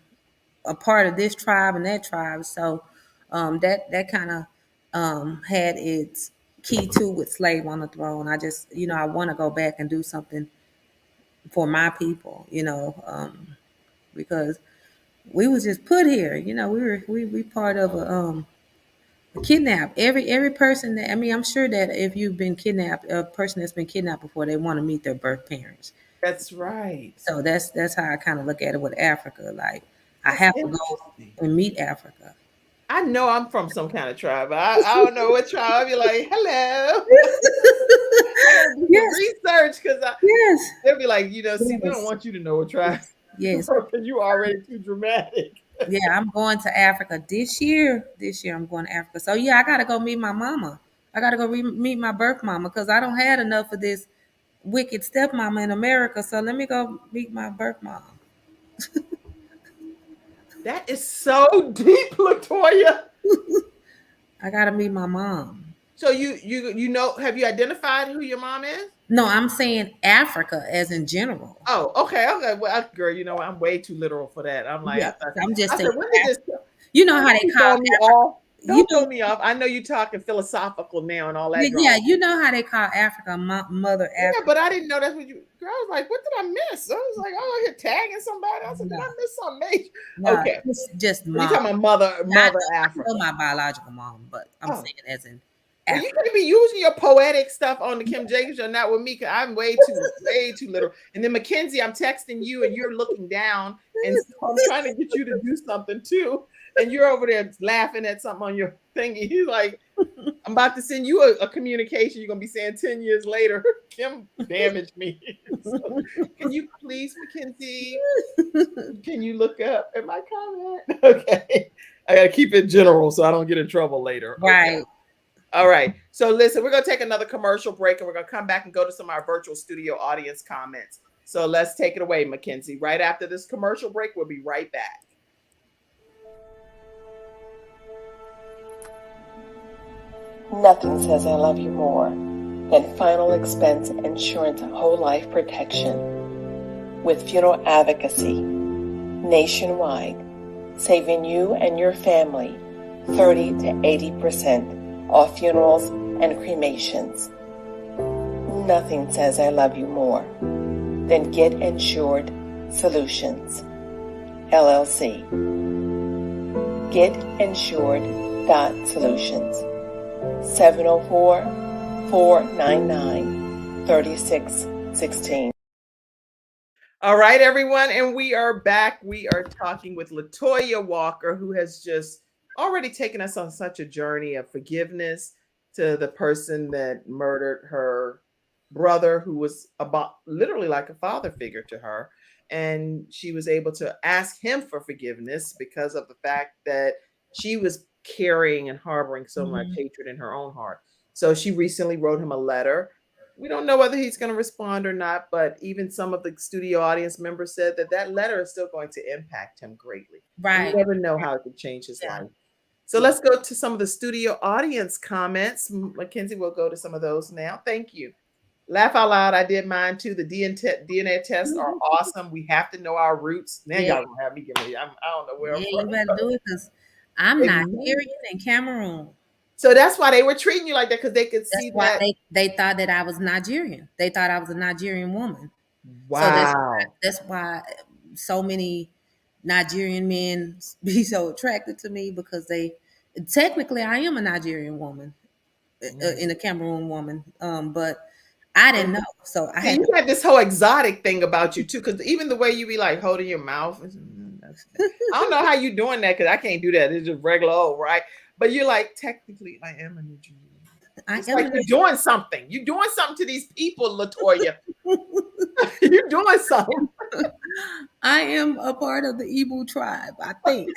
a part of this tribe and that tribe? So that kind of had its key to with Slave on the Throne. I just, I want to go back and do something for my people, because we was just put here. We part of a kidnap. Every person that, I mean, I'm sure that if you've been kidnapped, a person that's been kidnapped before, they want to meet their birth parents. That's right. So that's how I kind of look at it with Africa. Like, I That's have to go interesting. and meet Africa. I know I'm from some kind of tribe. I don't know what tribe. I'll be like, hello. I gotta do Yes. some research because Yes. they'll be like, see, we don't Yes. want you to know what tribe. Yes. Because you already too dramatic. Yeah, I'm going to Africa this year. This year I'm going to Africa. So yeah, I gotta go meet my mama. I gotta go meet my birth mama, because I don't had enough of this wicked stepmama in America. So let me go meet my birth mom. That is so deep, Latoya. I gotta meet my mom. So you know, have you identified who your mom is? No, I'm saying Africa as in general. Oh, okay. Well, girl, you know, I'm way too literal for that. I'm like, Yeah, I'm just I saying. said, when did this? You know how they You call throwing me off? Don't throw me off. I know you're talking philosophical now and all that. yeah, you know how they call Africa Mother Yeah, Africa. but I didn't know that's what you. Girl, I was like, what did I miss? I was like, oh, you're tagging somebody. I said, did I miss something major? No, Okay, it's just you mom. talking about mother I Africa? know my biological mom, but I'm Oh. saying as in Well, you Africa. could be using your poetic stuff on the Kim Jacobs show, not with me, because I'm way too little. And then Mackenzie, I'm texting you and you're looking down, and so I'm trying to get you to do something too. And you're over there laughing at something on your thingy. He's like, I'm about to send you a communication. You're gonna be saying 10 years later, Kim damaged me. So, can you please, Mackenzie? Can you look up at my comment? Okay. I gotta keep it general so I don't get in trouble later. Okay. Right. All right. So listen, we're going to take another commercial break and we're going to come back and go to some of our virtual studio audience comments. So let's take it away, Mackenzie. Right after this commercial break, we'll be right back. Nothing says I love you more than final expense insurance whole life protection. With funeral advocacy nationwide, saving you and your family 30 to 80% off funerals and cremations. Nothing says I love you more than Get Insured Solutions, LLC. GetInsured.Solutions, 704-499-3616. All right, everyone. And we are back. We are talking with Latoya Walker, who has just already taken us on such a journey of forgiveness to the person that murdered her brother, who was about literally like a father figure to her. And she was able to ask him for forgiveness because of the fact that she was carrying and harboring so much hatred in her own heart. So she recently wrote him a letter. We don't know whether he's going to respond or not, but even some of the studio audience members said that that letter is still going to impact him greatly. Right. You never know how it could change his life. So let's go to some of the studio audience comments. Mackenzie will go to some of those now. Thank you. Laugh out loud. I did mine too. The DNA tests are awesome. We have to know our roots. Now y'all gonna have me give me. I don't know where. Yeah, I'm you from. better do it because I'm Nigerian and Cameroon. So that's why they were treating you like that, because they could see That's why that. they thought that I was Nigerian. They thought I was a Nigerian woman. Wow. So that's why so many Nigerian men be so attracted to me, because technically I am a Nigerian woman, in a Cameroon woman. But I didn't know. So I had you got this whole exotic thing about you too, because even the way you be like holding your mouth, I don't know how you doing that, because I can't do that. It's just regular old, right? But you're like, technically, I am a Nigerian. It's like you're doing something. You're doing something to these people, Latoya. You're doing something. I am a part of the Igbo tribe, I think.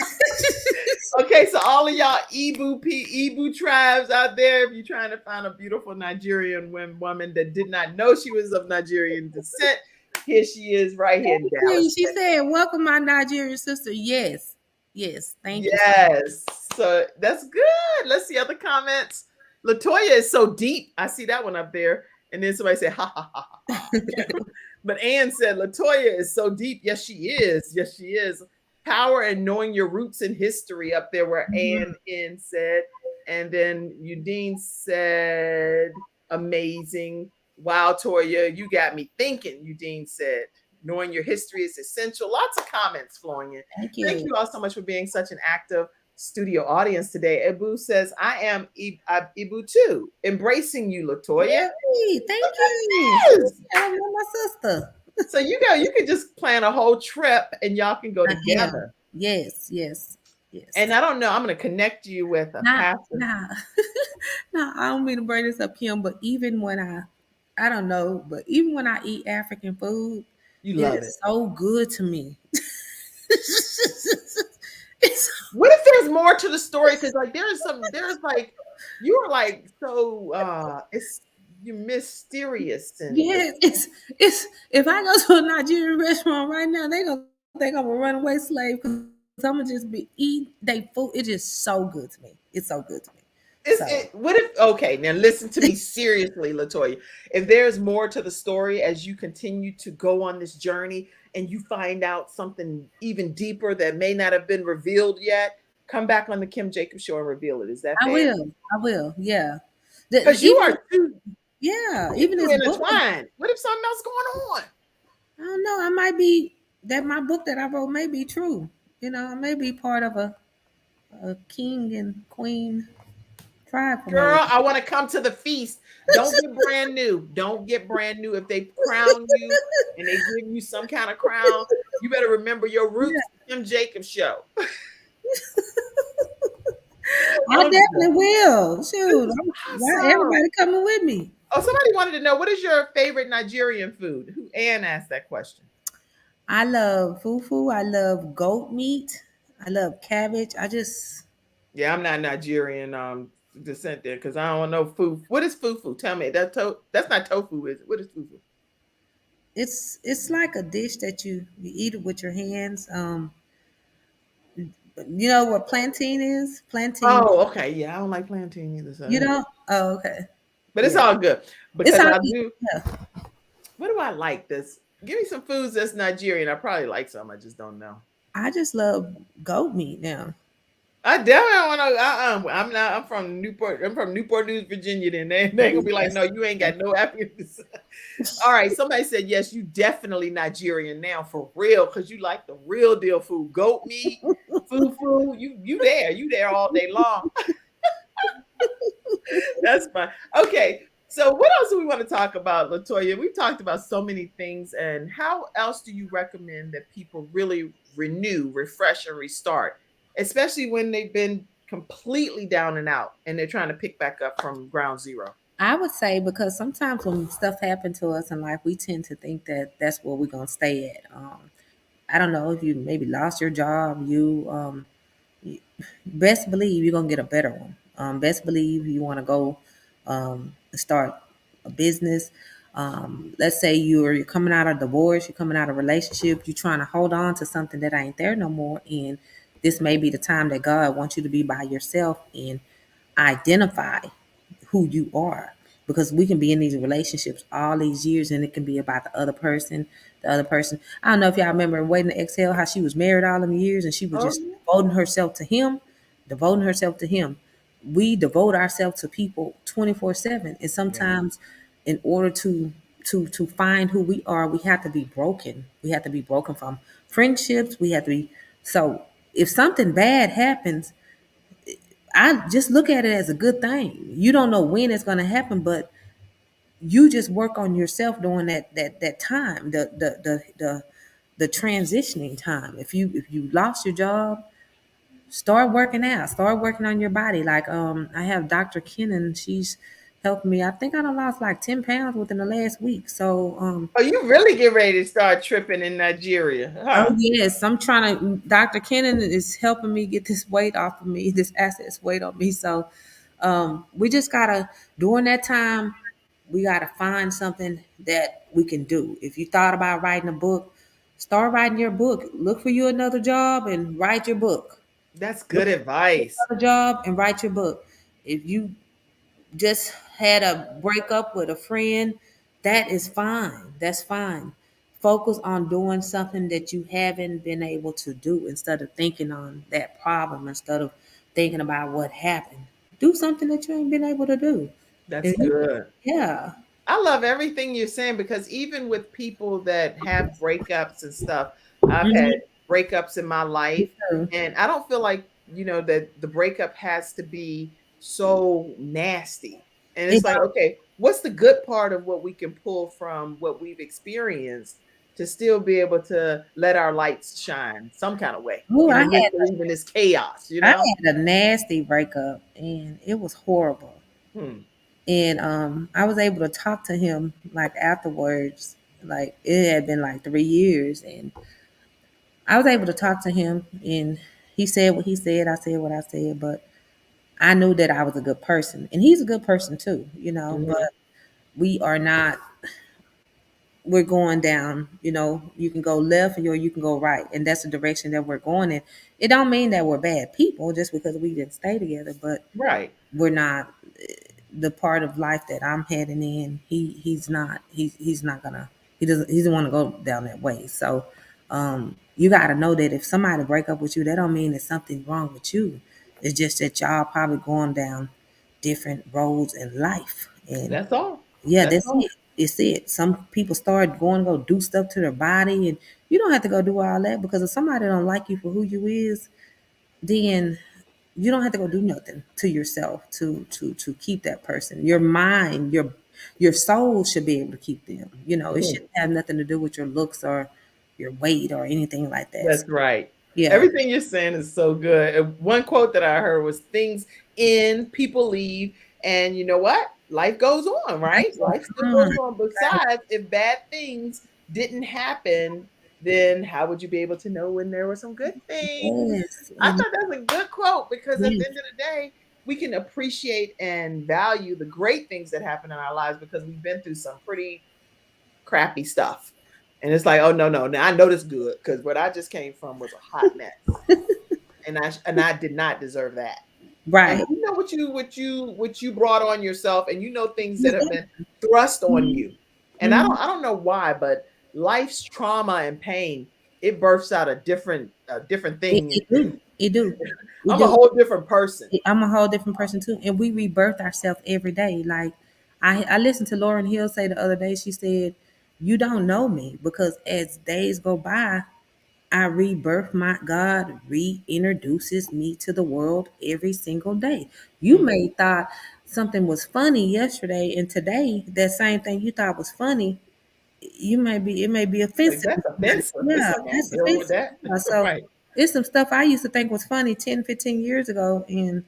Okay, so all of y'all Igbo tribes out there, if you're trying to find a beautiful Nigerian woman that did not know she was of Nigerian descent, here she is right here in Dallas. She said, welcome my Nigerian sister. Yes. Thank you. Yes. So that's good. Let's see other comments. Latoya is so deep. I see that one up there. And then somebody said, ha, ha, ha, ha. But Ann said, Latoya is so deep. Yes, she is. Yes, she is. Power and knowing your roots and history up there, where Ann said. And then Udine said, amazing. Wow, Toya, you got me thinking, Udine said. Knowing your history is essential. Lots of comments flowing in. Thank you. Thank you all so much for being such an active studio audience today. Ibu says, I am Ibu too. Embracing you, Latoya. Yay, thank you. Yes. I love my sister. So you could just plan a whole trip and y'all can go together. Yes. And I don't know, I'm going to connect you with a pastor. Nah, I don't mean to bring this up, Kim, but even when I don't know, but even when I eat African food, you love it. It's so good to me. What if there's more to the story? Because like there's like you are like so you're mysterious and it's if I go to a Nigerian restaurant right now, they gonna think I'm a runaway slave, because I'm gonna just be eating their food. It's just so good to me. It's so good to me. What if, okay, now listen to me seriously, Latoya. If there's more to the story as you continue to go on this journey and you find out something even deeper that may not have been revealed yet, come back on the Kim Jacobs show and reveal it. Is that I fair? will. I will. Yeah. Because you Even are too, yeah, you even too this book. intertwined. What if something else going on? I don't know. I might be that my book that I wrote may be true. I may be part of a king and queen tribe from over. Girl, I want to come to the feast. Don't get brand new. Don't get brand new. If they crown you and they give you some kind of crown, you better remember your roots. Kim Jacobs show. I definitely will. Shoot, why Awesome. everybody coming with me? Oh, somebody wanted to know, what is your favorite Nigerian food? Who Ann asked that question. I love fufu. I love goat meat. I love cabbage. Yeah, I'm not Nigerian descent there because I don't know food. What is fufu? Tell me. That's not tofu, is it? What is fufu? It's like a dish that you eat it with your hands. You know what plantain is? Plantain. Oh, okay. Yeah, I don't like plantain either. So. You know? Oh, okay. But it's Yeah. all good It's because all I good. do. Yeah. What do I like? This. Give me some foods that's Nigerian. I probably like some. I just don't know. I just love goat meat now. I definitely want to. I'm not. I'm from Newport. I'm from Newport News, Virginia. Then they gonna be like, no, you ain't got no happiness. All right. Somebody said yes. You definitely Nigerian now for real because you like the real deal food, goat meat, fufu. You there? You there all day long? That's fine. Okay. So what else do we want to talk about, Latoya? We've talked about so many things, and how else do you recommend that people really renew, refresh, and restart, especially when they've been completely down and out and they're trying to pick back up from ground zero? I would say because sometimes when stuff happens to us in life, we tend to think that that's where we're gonna stay at. I don't know if you maybe lost your job. You best believe you're gonna get a better one. Best believe you want to go start a business. Let's say you're coming out of divorce, you're coming out of a relationship, you're trying to hold on to something that ain't there no more, and this may be the time that God wants you to be by yourself and identify who you are, because we can be in these relationships all these years and it can be about the other person. I don't know if y'all remember in Waiting to Exhale how she was married all them years and she was Oh, just devoting herself to him. We devote ourselves to people 24/7, and sometimes in order to find who we are, we have to be broken. We have to be broken from friendships. We have to be so if something bad happens, I just look at it as a good thing. You don't know when it's going to happen, but you just work on yourself during that time, the transitioning time. If you lost your job, start working out, start working on your body. Like I have Dr. Kennan, she's helping me. I think I done lost like 10 pounds within the last week. So Oh, you really get ready to start tripping in Nigeria, huh? oh yes, I'm trying to. Dr. Kennan is helping me get this weight off of me, this excess weight on me. So, we just gotta during that time, we gotta find something that we can do. If you thought about writing a book, start writing your book. Look for you another job and write your book. That's good advice. Another job and write your book. If you just had a breakup with a friend, that is fine. That's fine. Focus on doing something that you haven't been able to do instead of thinking on that problem, instead of thinking about what happened. Do something that you ain't been able to do. That's good. Yeah. I love everything you're saying because even with people that have breakups and stuff, I've had Mhm. breakups in my life, True. and I don't feel like, that the breakup has to be so nasty. And it's It like, okay, what's the good part of what we can pull from what we've experienced to still be able to let our lights shine some kind of way Ooh, in I the had midst of even this chaos, I had a nasty breakup and it was horrible. Hmm. And I was able to talk to him like afterwards. Like it had been like 3 years, and I was able to talk to him, and he said what he said. I said what I said, but I knew that I was a good person, and he's a good person too. But Mhm. we are not. We're going down. You can go left or you can go right, and that's the direction that we're going in. It don't mean that we're bad people just because we didn't stay together, but Right. we're not the part of life that I'm heading in. He's not. He's not gonna. He doesn't want to go down that way. So You got to know that if somebody break up with you, that don't mean there's something wrong with you. It's just that y'all probably going down different roads in life. And That's all. yeah, That's that's all. it. It's it. Some people start going to go do stuff to their body, and you don't have to go do all that, because if somebody don't like you for who you is, then you don't have to go do nothing to yourself to keep that person. Your mind, your soul should be able to keep them. It Mm, shouldn't have nothing to do with your looks or your weight or anything like that. So, that's right. yeah. Everything you're saying is so good. One quote that I heard was things end, people leave, and you know what? Life goes on, right? Life still goes on. Besides, if bad things didn't happen, then how would you be able to know when there were some good things? Yes. I And thought that was a good quote because at the yes. end of the day, we can appreciate and value the great things that happen in our lives because we've been through some pretty crappy stuff. And it's like, oh no, no, now I know this good because what I just came from was a hot mess, and I did not deserve that. And Right. you know what you brought on yourself, and you know things that have been thrust on you. And I Mhm. don't know why, but life's trauma and pain, it births out a different It, thing. it do. It do. It I'm a do. whole different person. I'm a whole different person too, and we rebirth ourselves every day. Like I listened to Lauren Hill say the other day. She said, "You don't know me because as days go by, I rebirth. My God reintroduces me to the world every single day. You Mm. may thought something was funny yesterday, and today that same thing you thought was funny, it may be Like offensive to that's somebody. offensive. It's Yeah, okay. I'm that's dealing with offensive. that. Yeah, so Right. it's some stuff I used to think was funny 10, 15 years ago, and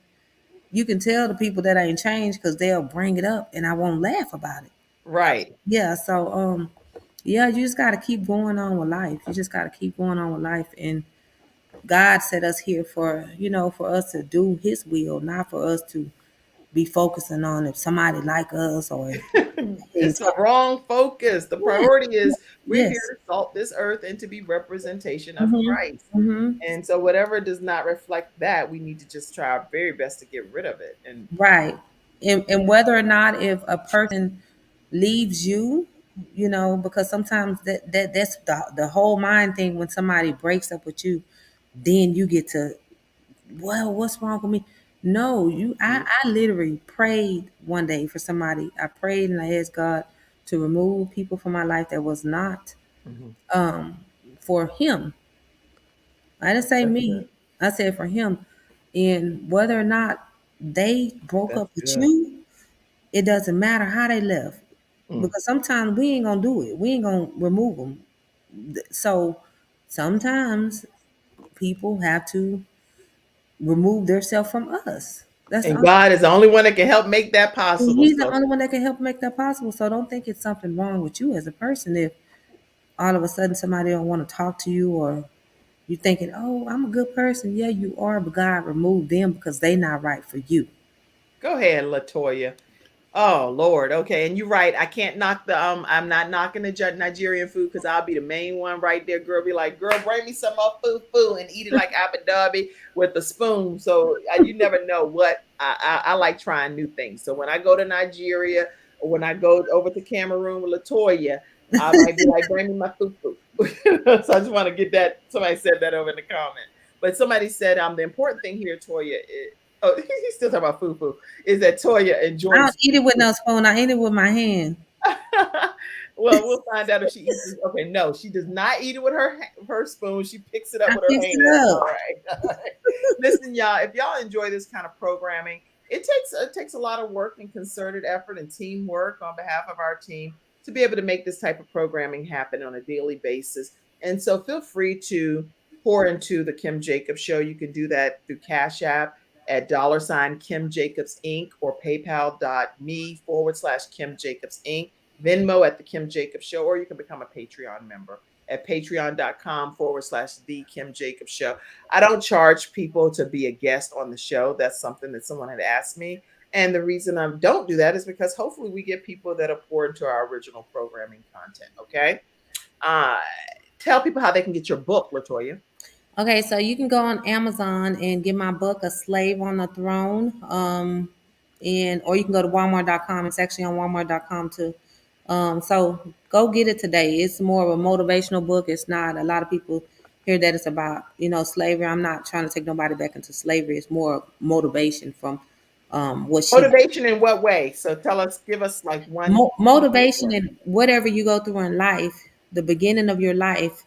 you can tell the people that ain't changed because they'll bring it up and I won't laugh about it. Right. Yeah, so yeah, you just gotta keep going on with life. You just gotta keep going on with life. And God set us here for us to do his will, not for us to be focusing on if somebody like us or if It's the wrong focus. The yeah, priority yeah, is we're here yes. to salt this earth and to be representation of Mm-hmm. Christ. Mm-hmm. And so whatever does not reflect that, we need to just try our very best to get rid of it. And Right. And whether or not if a person leaves you, because sometimes that's the whole mind thing. When somebody breaks up with you, then you get to, well, what's wrong with me? No, I literally prayed one day for somebody. I prayed and I asked God to remove people from my life that was not Mhm. for him. I didn't say That's good. me. I said for him. And whether or not they broke That's up with good. you, it doesn't matter how they left, Mm. because sometimes we ain't gonna do it. We ain't gonna remove them. So sometimes people have to remove themselves from us. That's the And only, God is the only one that can help make that possible. he's the So only one that can help make that possible. So don't think it's something wrong with you as a person if all of a sudden somebody don't want to talk to you, or you thinking, oh, I'm a good person. Yeah, you are, but God removed them because they not right for you. go ahead, Latoya. Oh Lord, okay, and you're right. I can't knock the I'm not knocking the Nigerian food because I'll be the main one right there. Girl, be like, girl, bring me some more food and eat it like Abu Dhabi with a spoon. So you never know what I like trying new things. So when I go to Nigeria or when I go over to Cameroon with Latoya, I might be like, bring me my food. So I just want to get that. Somebody said that over in the comment, but somebody said the important thing here, Toya. Oh, he's still talking about food is that Toya I don't enjoys eat it with no spoon. I eat it with my hand. well, we'll find out if she eats it. Okay, no, she does not eat it with her spoon. She picks it up I with her fix hand. it All up. right. Listen, y'all, if y'all enjoy this kind of programming, it takes a lot of work and concerted effort and teamwork on behalf of our team to be able to make this type of programming happen on a daily basis. And so feel free to pour into the Kim Jacobs Show. You can do that through Cash App at $ Kim Jacobs Inc. or paypal.me/Kim Jacobs Inc. Venmo at the Kim Jacobs Show, or you can become a Patreon member at patreon.com/the Kim Jacobs Show. I don't charge people to be a guest on the show. That's something that someone had asked me. And the reason I don't do that is because hopefully we get people that are poured into our original programming content. Okay. Uh, tell people how they can get your book, Latoya. Okay, so you can go on Amazon and get my book, A Slave on the Throne. And or you can go to Walmart.com. It's actually on Walmart.com too. So go get it today. It's more of a motivational book. It's not a lot of people hear that it's about, slavery. I'm not trying to take nobody back into slavery. It's more motivation from what she Motivation in what way? So give us like one. motivation in whatever you go through in life, the beginning of your life,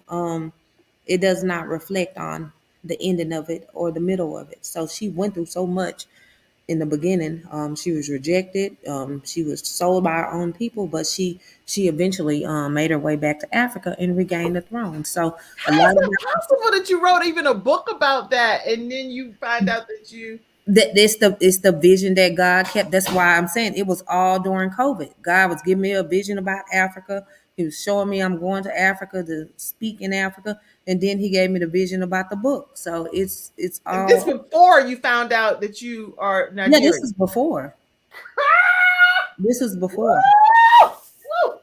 it does not reflect on the ending of it or the middle of it. So she went through so much in the beginning. She was rejected. She was sold by her own people, but she eventually made her way back to Africa and regained the throne. So a How lot is of it possible that you wrote even a book about that, and then you find out that you? it's the vision that God kept. That's why I'm saying it was all during COVID. God was giving me a vision about Africa. He was showing me I'm going to Africa to speak in Africa, and then he gave me the vision about the book. So it's And this all. before you found out that you are Yeah, Nigerian. this is before. This is before. Woo!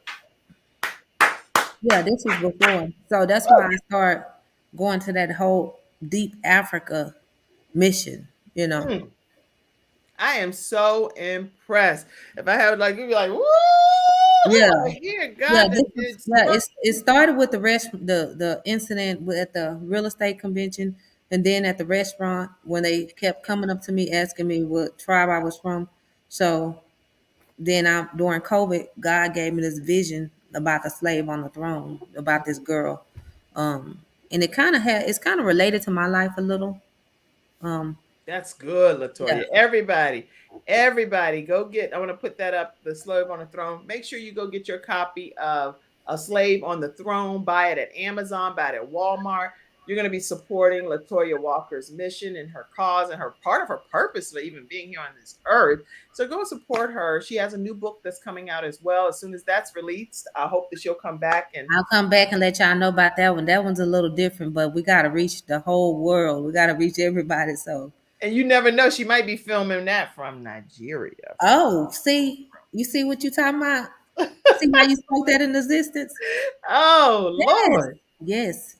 Yeah, this was before. So that's why I start going to that whole deep Africa mission. I am so impressed. If I had like, you'd be like, woo! Yeah. Here, Yeah, God, this that is, did yeah. stuff. It started with the incident at the real estate convention, and then at the restaurant when they kept coming up to me asking me what tribe I was from. So then during COVID, God gave me this vision about the slave on the throne, about this girl, and it's kind of related to my life a little. Um, That's good, yeah, Latoya. Everybody, go get. I want to put that up. The Slave on the Throne. Make sure you go get your copy of A Slave on the Throne. Buy it at Amazon. Buy it at Walmart. You're going to be supporting Latoya Walker's mission and her cause and her part of her purpose for even being here on this earth. So go support her. She has a new book that's coming out as well. As soon as that's released, I hope that she'll come back and I'll come back and let y'all know about that one. That one's a little different, but we got to reach the whole world. We got to reach everybody. So, you never know, she might be filming that from Nigeria. you see what you talking about? See how you spoke that in existence? Oh Yes. Lord. Yes.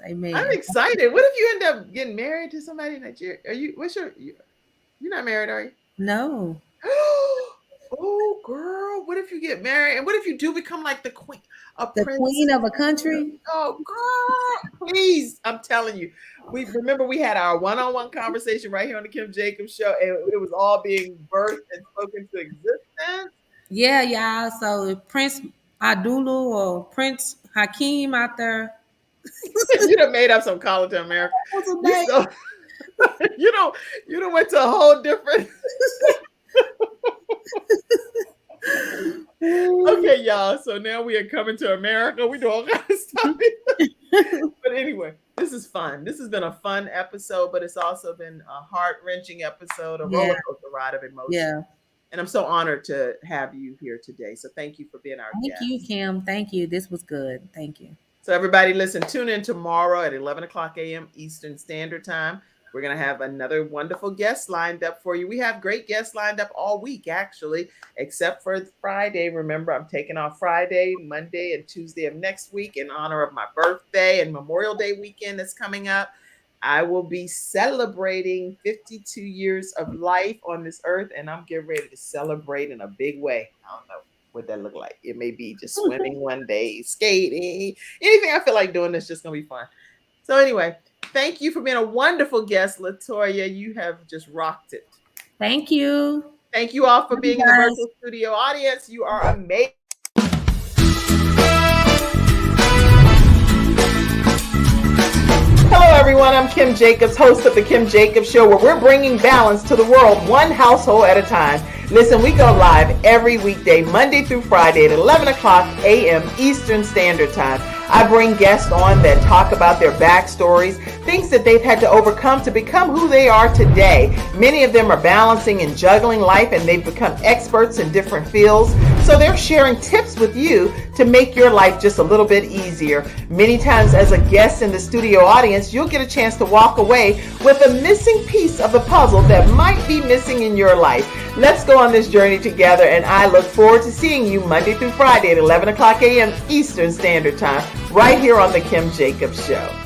Amen. I'm excited. What if you end up getting married to somebody in Nigeria? You're not married, are you? No. Oh, girl. What if you get married? And what if you do become like the queen, The prince? queen of a country? Oh, girl. Please. I'm telling you. We had our one-on-one conversation right here on the Kim Jacobs Show, and it was all being birthed and spoken to existence. Yeah, y'all. So Prince Abdullah or Prince Hakeem out there. You done made up some call to America. What's his You name? so, you done went to a whole different. Okay, y'all. So now we are coming to America. We do all kinds of stuff. But anyway, this is fun. This has been a fun episode, but it's also been a heart-wrenching episode, a roller coaster ride of emotion. Yeah. And I'm so honored to have you here today. So thank you for being our guest. Thank you, Kim. Thank you. This was good. Thank you. So everybody, listen, tune in tomorrow at 11 o'clock a.m. Eastern Standard Time. We're going to have another wonderful guest lined up for you. We have great guests lined up all week, actually, except for Friday. Remember, I'm taking off Friday, Monday, and Tuesday of next week in honor of my birthday and Memorial Day weekend that's coming up. I will be celebrating 52 years of life on this earth, and I'm getting ready to celebrate in a big way. I don't know what that look like. It may be just swimming one day, skating, anything I feel like doing that's just going to be fun. So anyway, thank you for being a wonderful guest, Latoya. You have just rocked it. Thank you. Thank you all for being in the guys. virtual studio audience. You are amazing. Hello, everyone. I'm Kim Jacobs, host of The Kim Jacobs Show, where we're bringing balance to the world one household at a time. Listen, we go live every weekday, Monday through Friday at 11 o'clock a.m. Eastern Standard Time. I bring guests on that talk about their backstories, things that they've had to overcome to become who they are today. Many of them are balancing and juggling life, and they've become experts in different fields. So they're sharing tips with you to make your life just a little bit easier. Many times as a guest in the studio audience, you'll get a chance to walk away with a missing piece of the puzzle that might be missing in your life. Let's go on this journey together, and I look forward to seeing you Monday through Friday at 11 o'clock a.m. Eastern Standard Time, right here on The Kim Jacobs Show.